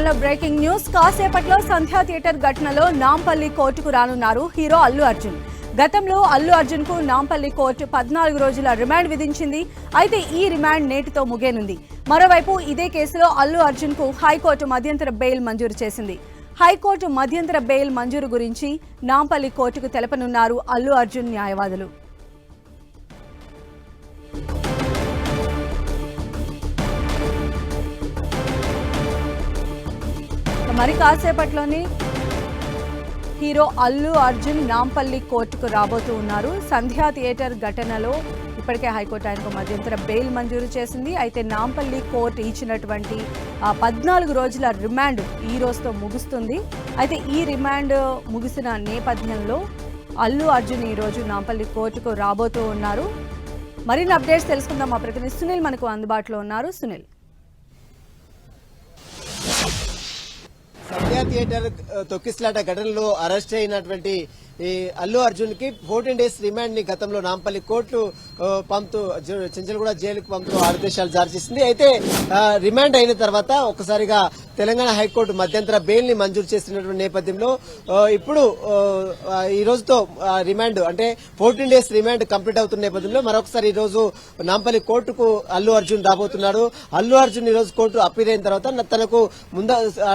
సినిమాలో breaking news. కాసేపట్లో సంధ్యా theatre ఘటనలో నాంపల్లి కోర్టుకు రానున్నారు హీరో అల్లు అర్జున్. గతంలో అల్లు అర్జున్ కు నాంపల్లి కోర్టు 14 రోజుల రిమాండ్ విధించింది. అయితే ఈ రిమాండ్ నేటితో ముగియనుంది. మరోవైపు ఇదే కేసులో అల్లు అర్జున్ కు హైకోర్టు మధ్యంతర బెయిల్ మంజూరు చేసింది. హైకోర్టు మధ్యంతర బెయిల్ మంజూరు గురించి నాంపల్లి కోర్టుకు తెలపనున్నారు అల్లు అర్జున్ న్యాయవాదులు. మరి కాసేపట్లోనే హీరో అల్లు అర్జున్ నాంపల్లి కోర్టుకు రాబోతూ ఉన్నారు. సంధ్యా థియేటర్ ఘటనలో ఇప్పటికే హైకోర్టు ఆయనకు మధ్యంతర బెయిల్ మంజూరు చేసింది. అయితే నాంపల్లి కోర్టు ఇచ్చినటువంటి 14 రోజుల రిమాండ్ ఈ రోజుతో ముగుస్తుంది. అయితే ఈ రిమాండ్ ముగిసిన నేపథ్యంలో అల్లు అర్జున్ ఈరోజు నాంపల్లి కోర్టుకు రాబోతూ ఉన్నారు. మరిన్ని అప్డేట్స్ తెలుసుకుందాం. మా ప్రతినిధి సునీల్ మనకు అందుబాటులో ఉన్నారు. సునీల్, సంధ్యా థియేటర్ తొక్కిసలాట ఘటనలో అరెస్ట్ అయినటువంటి ఈ అల్లు అర్జున్ కి 14 డేస్ రిమాండ్ ని గతంలో నాంపల్లి కోర్టు పంపుతూ చెంచల్గూడ జైలుకు పంపుతూ ఆదేశాలు జారీ చేసింది. అయితే రిమాండ్ అయిన తర్వాత ఒక్కసారిగా తెలంగాణ హైకోర్టు మధ్యంతర బెయిల్ ని మంజూరు చేసినటువంటి నేపథ్యంలో ఇప్పుడు ఈ రోజుతో రిమాండ్ అంటే 14 డేస్ రిమాండ్ కంప్లీట్ అవుతున్న నేపథ్యంలో మరొకసారి ఈ రోజు నాంపల్లి కోర్టుకు అల్లు అర్జున్ రాబోతున్నాడు. అల్లు అర్జున్ ఈ రోజు కోర్టు అప్పీల్ అయిన తర్వాత తనకు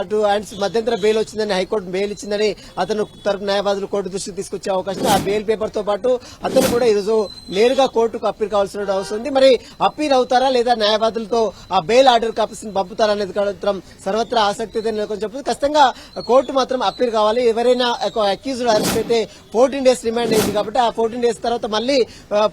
అటు మధ్యంతర బెయిల్ వచ్చిందని హైకోర్టు బెయిల్ ఇచ్చిందని అతను తరపు న్యాయవాదులు కోర్టు దృష్టికి తీసుకొచ్చే అవకాశం, ఆ బెయిల్ పేపర్ తో పాటు అతను కూడా ఈరోజు నేరుగా కోర్టుకు అప్పీల్ కావాల్సిన అవసరం ఉంది. మరి అప్పీల్ అవుతారా లేదా న్యాయవాదులతో ఆ బెయిల్ ఆర్డర్ కాపీస్ పంపుతారా అనేది మాత్రం సర్వత్రా ఆసక్తి చెప్పి ఖచ్చితంగా కోర్టు మాత్రం అప్పీల్ కావాలి. ఎవరైనా అక్యూజ్డ్ అరెస్ట్ అయితే 14 డేస్ రిమాండ్ అయింది కాబట్టి ఆ 14 డేస్ తర్వాత మళ్ళీ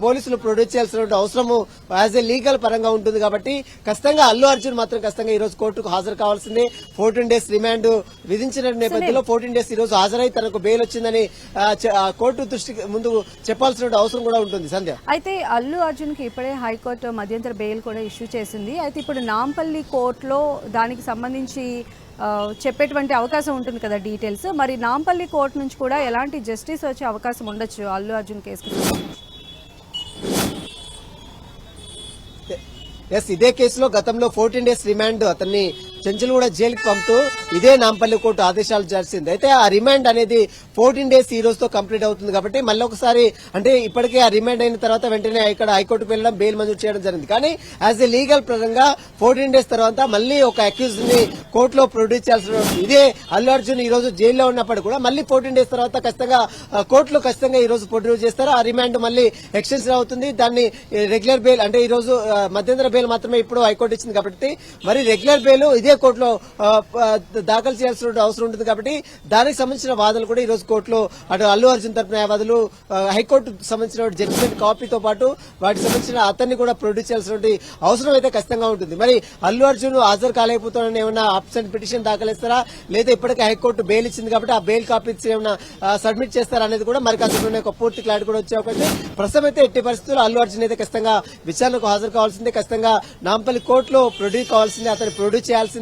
పోలీసులు ప్రొడ్యూస్ చేయాల్సిన అవసరము యాజ్ ఏ లీగల్ పరంగా ఉంటుంది కాబట్టి ఖచ్చితంగా అల్లు అర్జున్ మాత్రం ఖచ్చితంగా ఈ రోజు కోర్టుకు హాజరు కావాల్సిందే. 14 డేస్ రిమాండ్ విధించిన నేపథ్యంలో 14 డేస్ ఈ రోజు హాజరై తనకు బెయిల్ వచ్చిందని కోర్టు దృష్టికి ముందు చెప్పాల్సిన అవసరం కూడా ఉంటుంది. సంధ్య, అయితే అల్లు అర్జున్ కి ఇప్పుడే హైకోర్టు మధ్యంతర బెయిల్ కూడా ఇష్యూ చేసింది. అయితే ఇప్పుడు నాంపల్లి కోర్టులో దానికి సంబంధించి చెప్పేటువంటి అవకాశం ఉంటుంది కదా డీటెయిల్స్. మరి నాంపల్లి కోర్టు నుంచి కూడా ఎలాంటి జస్టిస్ వచ్చే అవకాశం ఉండొచ్చు అల్లు అర్జున్ కేసుకు సంబంధించి? ఇదే కేసులో గతంలో 14 డేస్ రిమాండ్ అతన్ని చెంచల్గూడ జైలుకి పంపుతూ ఇదే నాంపల్లి కోర్టు ఆదేశాలు చేసింది. అయితే ఆ రిమాండ్ అనేది 14 డేస్ ఈ రోజుతో కంప్లీట్ అవుతుంది కాబట్టి మళ్ళీ ఒకసారి అంటే ఇప్పటికే ఆ రిమాండ్ అయిన తర్వాత వెంటనే ఇక్కడ హైకోర్టుకు వెళ్ళడం బెయిల్ మంజూరు చేయడం జరిగింది. కానీ యాజ్ ఏ లీగల్ పరంగా 14 డేస్ తర్వాత మళ్ళీ ఒక అక్యూజ్ ని కోర్టులో ప్రొడ్యూస్ చేయాల్సిన ఇదే అల్లు అర్జున్ ఈ రోజు జైల్లో ఉన్నప్పుడు కూడా మళ్ళీ 14 డేస్ తర్వాత ఖచ్చితంగా కోర్టులో ఖచ్చితంగా ఈ రోజు ప్రొడ్యూస్ చేస్తారు. ఆ రిమాండ్ మళ్ళీ ఎక్స్టెన్షన్ అవుతుంది. దాన్ని రెగ్యులర్ బెయిల్ అంటే ఈ రోజు మధ్యంతర బెయిల్ మాత్రమే ఇప్పుడు హైకోర్టు ఇచ్చింది కాబట్టి మరి రెగ్యులర్ బెయిల్ ఇదే కోర్టులో దాఖలు చేయాల్సిన అవసరం ఉంటుంది కాబట్టి దానికి సంబంధించిన వాదనలు కూడా ఈ రోజు కోర్టులో అటు అల్లు అర్జున్ తరపు న్యాయవాదులు హైకోర్టు సంబంధించిన జడ్జిమెంట్ కాపీతో పాటు వాటికి సంబంధించిన అతన్ని కూడా ప్రొడ్యూస్ చేయాల్సిన అవసరం అయితే ఖచ్చితంగా ఉంటుంది. మరి అల్లు అర్జున్ హాజరు కాలేకపోతానని ఏమైనా అబ్సెంట్ పిటిషన్ దాఖలిస్తారా లేదా ఇప్పటికే హైకోర్టు బెయిల్ ఇచ్చింది కాబట్టి ఆ బెయిల్ కాపీస్ ఏమైనా సబ్మిట్ చేస్తారా అనేది కూడా మరి కాసేపు ఒక పూర్తి క్లారిటీ కూడా వచ్చే అవకాశం. ప్రస్తుతం అయితే ఎట్టి పరిస్థితుల్లో అల్లు అర్జున్ అయితే ఖచ్చితంగా విచారణకు హాజరు కావాల్సిందే. ఖచ్చితంగా నాంపల్లి కోర్టులో ప్రొడ్యూస్ కావాల్సిందే, అతను ప్రొడ్యూస్ చేయాల్సిందే.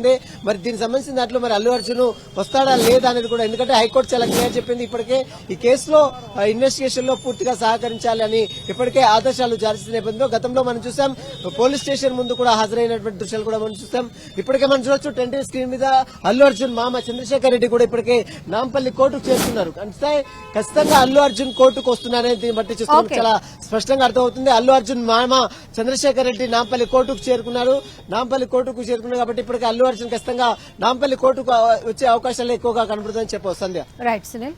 మరి దీనికి సంబంధించిన దాంట్లో మరి అల్లు అర్జున్ వస్తాడా లేదా అనేది కూడా ఎందుకంటే హైకోర్టు చాలా క్లియర్ చెప్పింది. ఇప్పటికే ఈ కేసులో ఇన్వెస్టిగేషన్ లో పూర్తిగా సహకరించాలి అని ఇప్పటికే ఆదేశాలు జారీ చేసిన నేపథ్యంలో గతంలో మనం చూసాం పోలీస్ స్టేషన్ ముందు కూడా హాజరైనటువంటి దృశ్యాలు కూడా మనం చూసాం. ఇప్పటికే మనం చూడొచ్చు 10 స్క్రీన్ మీద అల్లు అర్జున్ మామ చంద్రశేఖర్ రెడ్డి కూడా ఇప్పటికే నాంపల్లి కోర్టుకు చేరుతున్నారు. అంటే ఖచ్చితంగా అల్లు అర్జున్ కోర్టుకు వస్తున్నారని దీన్ని బట్టి చూస్తున్నాం. చాలా స్పష్టంగా అర్థమవుతుంది. అల్లు అర్జున్ మామ చంద్రశేఖర్ రెడ్డి నాంపల్లి కోర్టుకు చేరుకున్నారు. నాంపల్లి కోర్టుకు చేరుకున్నారు కాబట్టి ఇప్పటికే అల్లు అర్జున్ ఖచ్చితంగా నాంపల్లి కోర్టుకు వచ్చే అవకాశాలు ఎక్కువగా కనబడుతుందని చెప్పవచ్చు. సంధ్య, రైట్ సునీల్.